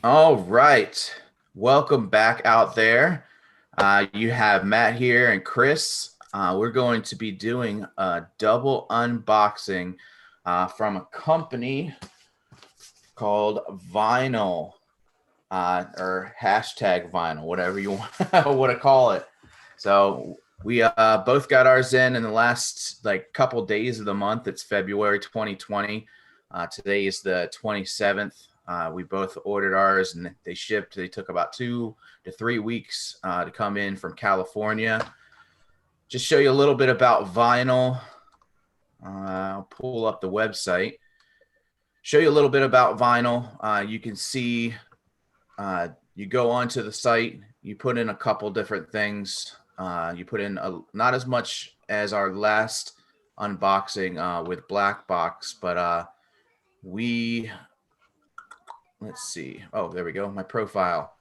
All right. Welcome back out there. You have Matt here and Chris. We're going to be doing a double unboxing from a company called VNYL or hashtag Vinyl, whatever you want to call it. So we both got ours in the last couple days of the month. It's February 2020. Today is the 27th. We both ordered ours and they shipped. They took about 2 to 3 weeks to come in from California. Just show you a little bit about vinyl. I'll pull up the website. Show you a little bit about vinyl. You can see you go onto the site, you put in a couple different things. You put in not as much as our last unboxing with Black Box, but we let's see. Oh, there we go. My profile.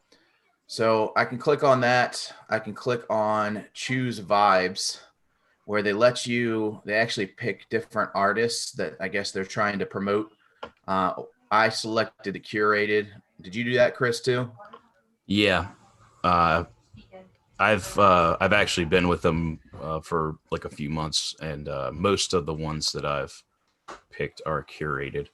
So I can click on that. I can click on choose vibes where they actually pick different artists that I guess they're trying to promote. I selected the curated. Did you do that, Chris, too? Yeah, uh, I've actually been with them for like a few months, and most of the ones that I've picked are curated.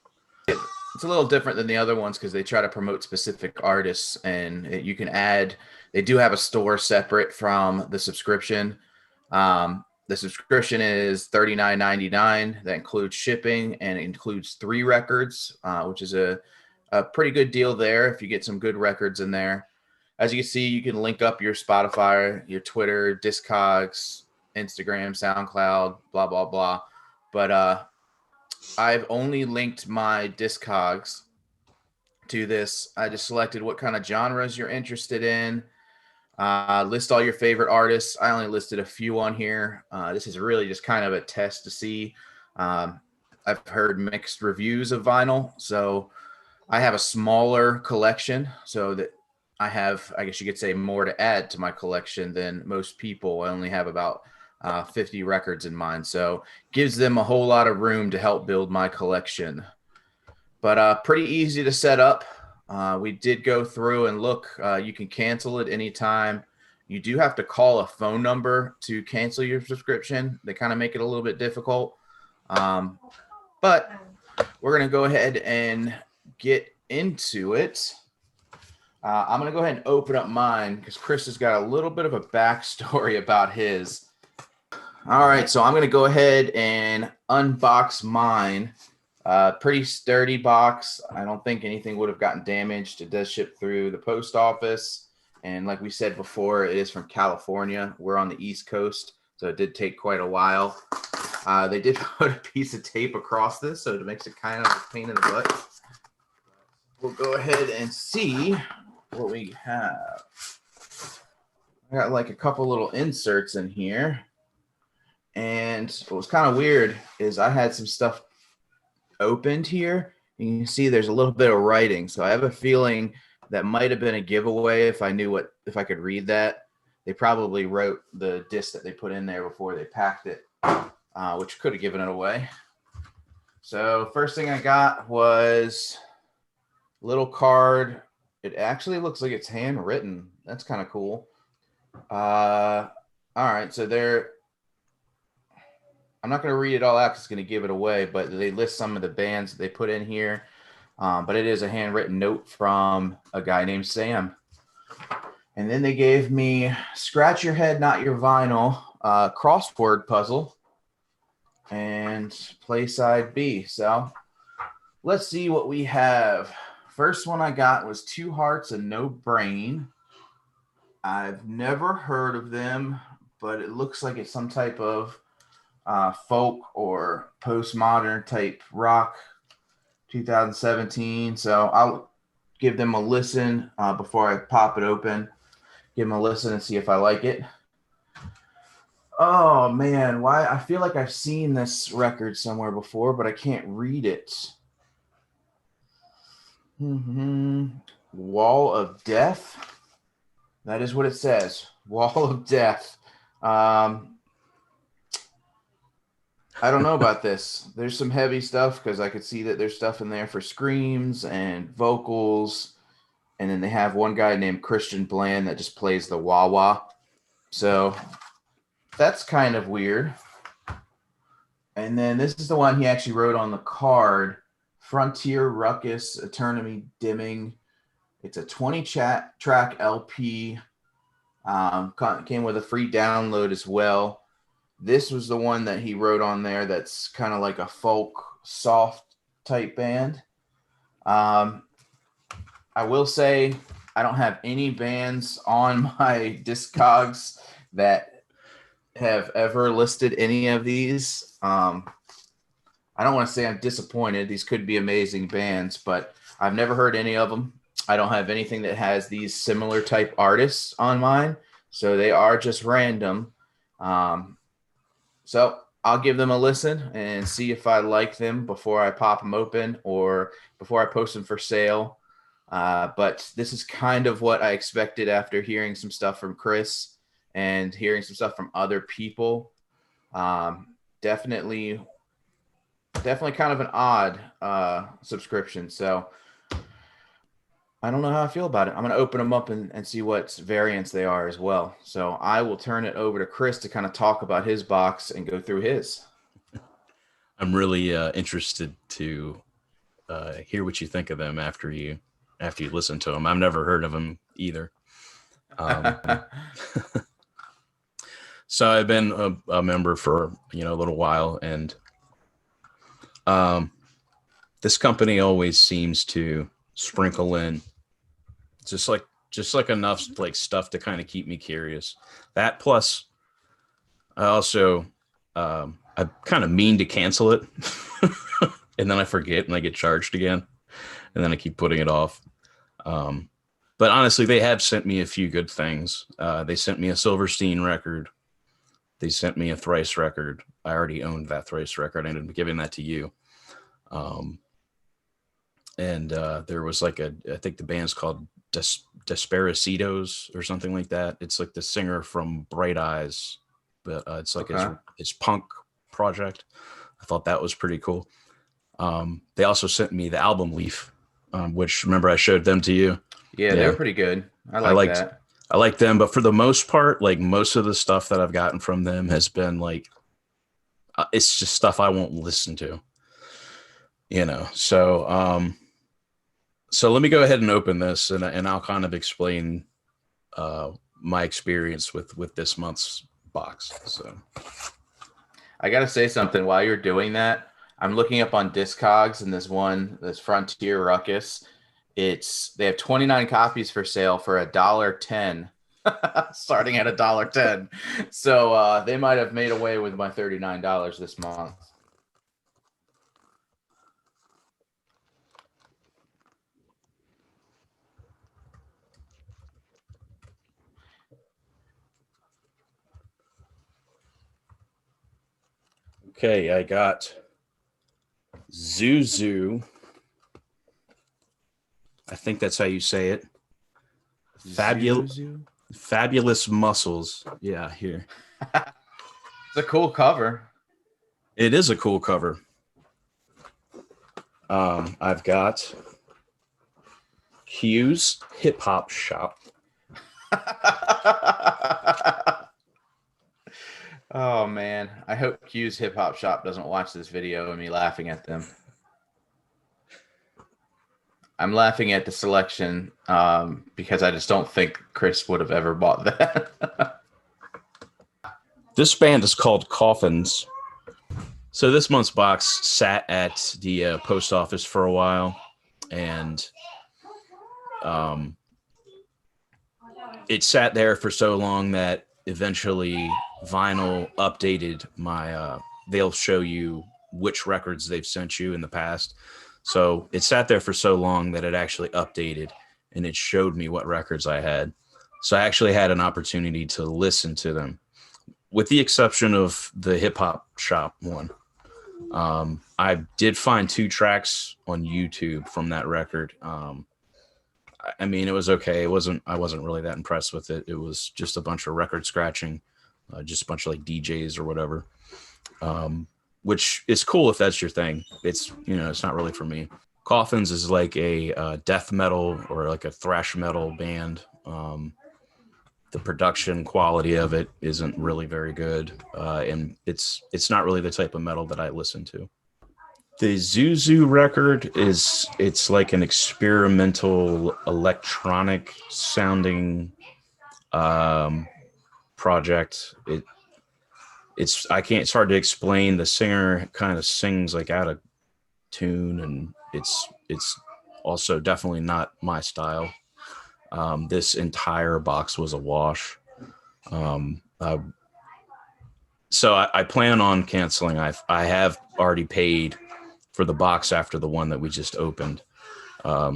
It's a little different than the other ones because they try to promote specific artists, and you can add. They do have a store separate from the subscription. The subscription is $39.99. That includes shipping and it includes 3 records, which is a pretty good deal there if you get some good records in there. As you can see, you can link up your Spotify, your Twitter, Discogs, Instagram, SoundCloud, blah blah blah. But I've only linked my Discogs to this. I just selected what kind of genres you're interested in. List all your favorite artists. I only listed a few on here. This is really just kind of a test to see. Um, I've heard mixed reviews of vinyl, so I have a smaller collection, so that I have, I guess you could say, more to add to my collection than most people. I only have about 50 records in mine, so gives them a whole lot of room to help build my collection. But pretty easy to set up. We did go through and look. You can cancel it anytime. You do have to call a phone number to cancel your subscription. They kind of make it a little bit difficult. Um, but we're going to go ahead and get into it. I'm going to go ahead and open up mine because Chris has got a little bit of a backstory about his. All right, so I'm going to go ahead and unbox mine. Pretty sturdy box. I don't think anything would have gotten damaged. It does ship through the post office. And like we said before, it is from California. We're on the East Coast, so it did take quite a while. They did put a piece of tape across this, so it makes it kind of a pain in the butt. We'll go ahead and see what we have. I got like a couple little inserts in here. And what was kind of weird is I had some stuff opened here. You can see there's a little bit of writing. So I have a feeling that might have been a giveaway if I could read that. They probably wrote the disc that they put in there before they packed it, which could have given it away. So first thing I got was a little card. It actually looks like it's handwritten. That's kind of cool. All right, so I'm not going to read it all out because it's going to give it away, but they list some of the bands that they put in here. But it is a handwritten note from a guy named Sam. And then they gave me Scratch Your Head, Not Your Vinyl crossword puzzle and play side B. So let's see what we have. First one I got was Two Hearts and No Brain. I've never heard of them, but it looks like it's some type of folk or postmodern type rock, 2017. So I'll give them a listen before I pop it open. Give them a listen and see if I like it. Oh man, why? I feel like I've seen this record somewhere before, but I can't read it. Wall of Death. That is what it says. Wall of Death. I don't know about this. There's some heavy stuff because I could see that there's stuff in there for screams and vocals. and then they have one guy named Christian Bland that just plays the wah wah. So that's kind of weird. And then this is the one he actually wrote on the card: Frontier Ruckus Eternity Dimming. It's a 20 track LP. Came with a free download as well. This was the one that he wrote on there that's kind of like a folk soft type band. I will say I don't have any bands on my Discogs that have ever listed any of these. I don't want to say I'm disappointed. These could be amazing bands, but I've never heard any of them. I don't have anything that has these similar type artists on mine, so they are just random. So I'll give them a listen and see if I like them before I pop them open or before I post them for sale. But this is kind of what I expected after hearing some stuff from Chris and hearing some stuff from other people. Definitely kind of an odd subscription. So I don't know how I feel about it. I'm going to open them up and see what variants they are as well. So I will turn it over to Chris to kind of talk about his box and go through his. I'm really interested to hear what you think of them after you listen to them. I've never heard of them either. So I've been a member for a little while, and this company always seems to sprinkle in just like enough like stuff to kind of keep me curious. That plus, I also I kind of mean to cancel it, and then I forget and I get charged again, and then I keep putting it off. But honestly, they have sent me a few good things. They sent me a Silverstein record. They sent me a Thrice record. I already owned that Thrice record. I ended up giving that to you. And there was I think the band's called Desperacidos or something like that. It's like the singer from Bright Eyes, but it's like his punk project. I thought that was pretty cool. They also sent me the album Leaf, which remember I showed them to you. Yeah, they're pretty good. I like them, but for the most part, like most of the stuff that I've gotten from them has been it's just stuff I won't listen to, So, so let me go ahead and open this and I'll kind of explain, my experience with this month's box. So I got to say something while you're doing that. I'm looking up on Discogs and this Frontier Ruckus. They have 29 copies for sale for $1.10, starting at $1.10. So they might have made away with my $39 this month. Okay, I got Zuzu. I think that's how you say it. Fabulous Muscles. Yeah, here. It's a cool cover. It is a cool cover. I've got Q's Hip Hop Shop. Oh man, I hope Q's Hip Hop Shop doesn't watch this video and me laughing at them. I'm laughing at the selection because I just don't think Chris would have ever bought that. This band is called Coffins. So this month's box sat at the post office for a while, and it sat there for so long that eventually Vinyl updated my they'll show you which records they've sent you in the past. So it sat there for so long that it actually updated and it showed me what records I had. So I actually had an opportunity to listen to them, with the exception of the Hip Hop Shop one. I did find 2 tracks on YouTube from that record. I mean, it was okay. I wasn't really that impressed with it. It was just a bunch of record scratching, just a bunch of DJs or whatever, which is cool if that's your thing. It's, it's not really for me. Coffins is like a death metal or like a thrash metal band. The production quality of it isn't really very good, and it's not really the type of metal that I listen to. The Zuzu record it's like an experimental electronic sounding um, project. It's hard to explain. The singer kind of sings like out of tune, and it's also definitely not my style. This entire box was a wash. Um, uh, so I plan on canceling. I have already paid for the box after the one that we just opened.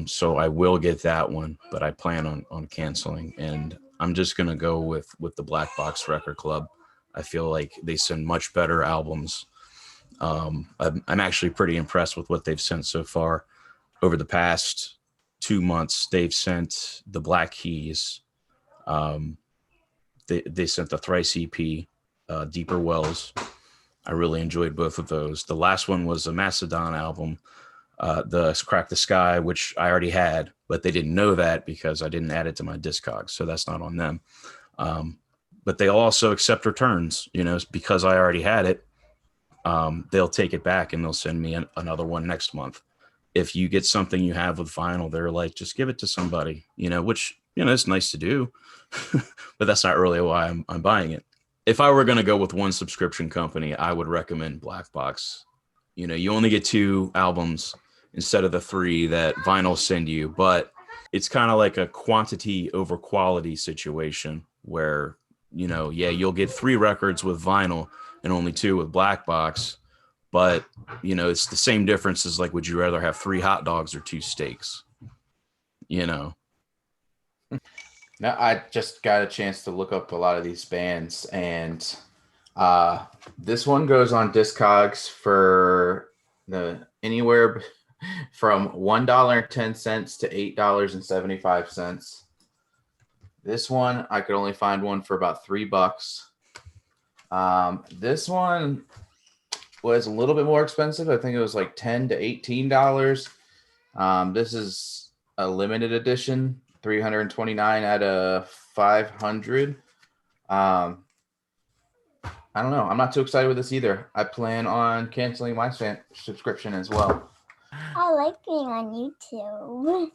So I will get that one, but I plan on canceling, and I'm just gonna go with the Black Box Record Club. I feel like they send much better albums. I'm actually pretty impressed with what they've sent so far. Over the past 2 months, they've sent the Black Keys. Um, they sent the Thrice EP, Deeper Wells. I really enjoyed both of those. The last one was a Macedon album, the Crack the Sky, which I already had, but they didn't know that because I didn't add it to my Discogs, so that's not on them. Um, but they'll also accept returns, because I already had it. They'll take it back and they'll send me another one next month. If you get something you have with vinyl, they're like, just give it to somebody, which, it's nice to do, but that's not really why I'm buying it. If I were going to go with one subscription company, I would recommend Black Box. You only get 2 albums instead of the 3 that vinyl send you, but it's kind of like a quantity over quality situation where, yeah, you'll get 3 records with vinyl and only 2 with Black Box, but it's the same difference as like, would you rather have 3 hot dogs or 2 steaks? Now I just got a chance to look up a lot of these bands, and this one goes on Discogs for the anywhere from $1.10 to $8.75. This one I could only find one for about $3. This one was a little bit more expensive. I think it was like $10 to $18. This is a limited edition, 329 out of 500. I don't know. I'm not too excited with this either. I plan on canceling my subscription as well. I like being on YouTube.